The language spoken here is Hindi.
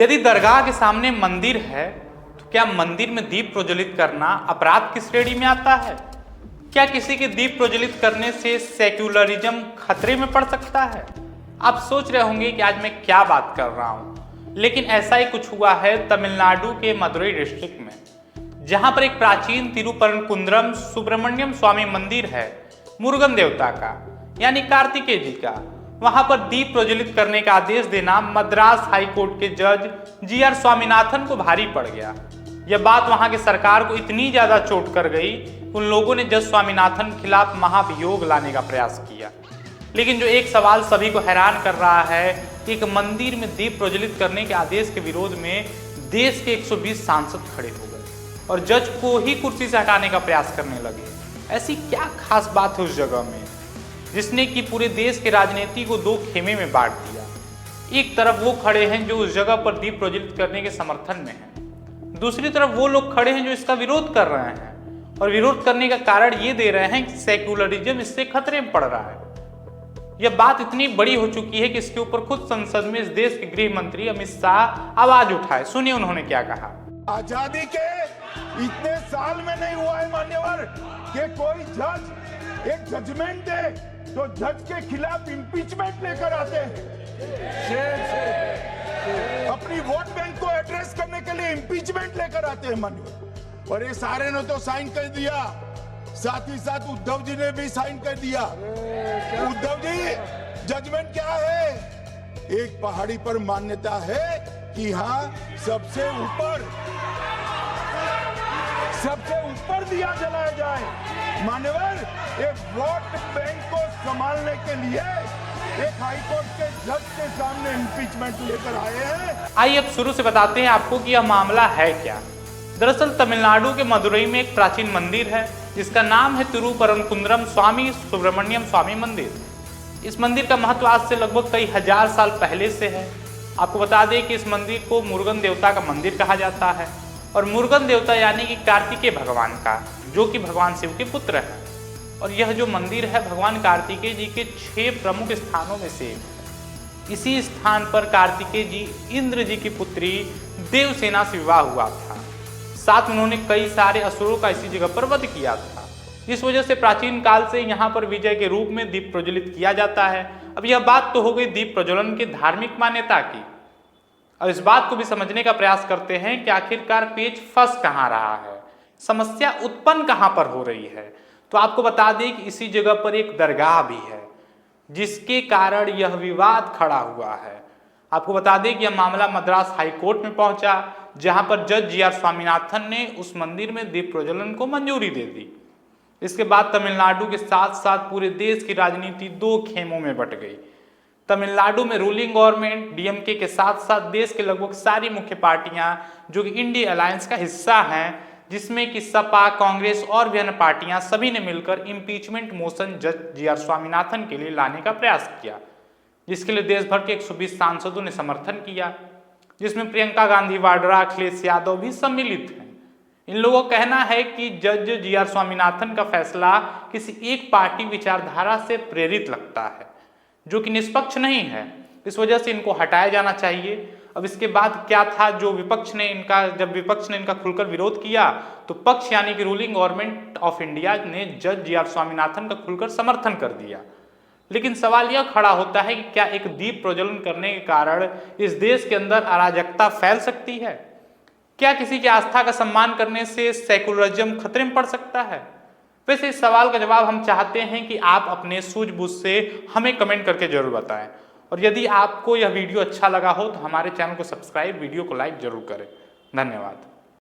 यदि दरगाह के सामने मंदिर है तो क्या मंदिर में दीप प्रज्वलित करना अपराध की श्रेणी में आता है? क्या किसी के दीप प्रज्वलित करने से सेक्युलरिज्म खतरे में पड़ सकता है? आप सोच रहे होंगे कि आज मैं क्या बात कर रहा हूं, लेकिन ऐसा ही कुछ हुआ है तमिलनाडु के मदुरई डिस्ट्रिक्ट में, जहां पर एक प्राचीन तिरुपरंकुंद्रम सुब्रमण्यम स्वामी मंदिर है, मुरुगन देवता का यानी कार्तिकेय जी का। वहां पर दीप प्रज्वलित करने का आदेश देना मद्रास हाई कोर्ट के जज जी.आर. स्वामीनाथन को भारी पड़ गया। यह बात वहां की सरकार को इतनी ज्यादा चोट कर गई, उन लोगों ने जज स्वामीनाथन के खिलाफ महाभियोग लाने का प्रयास किया। लेकिन जो एक सवाल सभी को हैरान कर रहा है कि एक मंदिर में दीप प्रज्वलित करने के आदेश के विरोध में देश के 120 सांसद खड़े हो गए और जज को ही कुर्सी से हटाने का प्रयास करने लगे। ऐसी क्या खास बात है उस जगह में जिसने कि पूरे देश के राजनीति को दो खेमे में बांट दिया? एक तरफ वो खड़े हैं जो उस जगह पर दीप प्रज्वलित करने के समर्थन में हैं, दूसरी तरफ वो लोग खड़े हैं जो इसका विरोध कर रहे हैं और विरोध करने का कारण ये दे रहे हैं कि सेक्युलरिज्म इससे खतरे में पड़ रहा है। यह बात इतनी बड़ी हो चुकी है कि इसके ऊपर खुद संसद में इस देश के गृह मंत्री अमित शाह आवाज उठाए। सुनिए उन्होंने क्या कहा। आजादी के इतने साल में नहीं हुआ है मान्यवर कि कोई जज एक जजमेंट दे तो जज के खिलाफ इंपीचमेंट लेकर आते हैं। अपनी वोट बैंक को एड्रेस करने के लिए इंपीचमेंट लेकर आते हैं मान्यवर। और ये सारे ने तो साइन कर दिया, साथ ही साथ उद्धव जी ने भी साइन कर दिया। उद्धव जी, जजमेंट क्या है? एक पहाड़ी पर मान्यता है कि हाँ सबसे ऊपर दिया जलाया जाए। मान्यवर, एक वोट बैंक को संभालने के लिए एक हाईकोर्ट के जज के सामने इंपीचमेंट लेकर आए हैं। आइए अब शुरू से बताते हैं आपको कि यह मामला है क्या। दरअसल तमिलनाडु के मदुरई में एक प्राचीन मंदिर है जिसका नाम है तिरुपरंकुंद्रम स्वामी सुब्रमण्यम स्वामी मंदिर। इस मंदिर का महत्व आज से लगभग कई हजार साल पहले से है। आपको बता दें कि इस मंदिर को मुरुगन देवता का मंदिर कहा जाता है और मुरुगन देवता यानी कि कार्तिकेय भगवान का, जो कि भगवान शिव के पुत्र है। और यह जो मंदिर है भगवान कार्तिकेय जी के 6 प्रमुख स्थानों में से एक। इसी स्थान पर कार्तिकेय जी इंद्र जी की पुत्री देवसेना से विवाह हुआ था। साथ में उन्होंने कई सारे असुरों का इसी जगह पर वध किया था, जिस वजह से प्राचीन काल से यहाँ पर विजय के रूप में दीप प्रज्वलित किया जाता है। अब यह बात तो हो गई दीप प्रज्वलन की धार्मिक मान्यता की। अब इस बात को भी समझने का प्रयास करते हैं कि आखिरकार पेच फंस कहाँ रहा है, समस्या उत्पन्न कहाँ पर हो रही है। तो आपको बता दें कि इसी जगह पर एक दरगाह भी है जिसके कारण यह विवाद खड़ा हुआ है। आपको बता दें कि यह मामला मद्रास हाई कोर्ट में पहुंचा, जहां पर जज जी.आर. स्वामीनाथन ने उस मंदिर में दीप प्रज्वलन को मंजूरी दे दी। इसके बाद तमिलनाडु के साथ साथ पूरे देश की राजनीति दो खेमों में बट गई। तमिलनाडु में रूलिंग गवर्नमेंट डीएमके के साथ साथ देश के लगभग सारी मुख्य पार्टियां जो कि इंडिया अलायंस का हिस्सा हैं, जिसमें कि सपा, कांग्रेस और भी अन्य पार्टियां, सभी ने मिलकर इम्पीचमेंट मोशन जज जी.आर. स्वामीनाथन के लिए लाने का प्रयास किया, जिसके लिए देश भर के 120 सांसदों ने समर्थन किया, जिसमें प्रियंका गांधी वाड्रा, अखिलेश यादव भी सम्मिलित हैं। इन लोगों का कहना है कि जज जी.आर. स्वामीनाथन का फैसला किसी एक पार्टी विचारधारा से प्रेरित लगता है, जो कि निष्पक्ष नहीं है। इस वजह से इनको हटाया जाना चाहिए। अब इसके बाद क्या था, जब विपक्ष ने इनका खुलकर विरोध किया तो पक्ष यानी कि रूलिंग गवर्नमेंट ऑफ इंडिया ने जज जी.आर. स्वामीनाथन का खुलकर समर्थन कर दिया। लेकिन सवाल यह खड़ा होता है कि क्या एक दीप प्रज्वलन करने के कारण इस देश के अंदर अराजकता फैल सकती है? क्या किसी की आस्था का सम्मान करने से सेक्युलरिज्म खतरे में पड़ सकता है? वैसे इस सवाल का जवाब हम चाहते हैं कि आप अपने सूझबूझ से हमें कमेंट करके जरूर बताएं। और यदि आपको यह वीडियो अच्छा लगा हो तो हमारे चैनल को सब्सक्राइब, वीडियो को लाइक जरूर करें। धन्यवाद।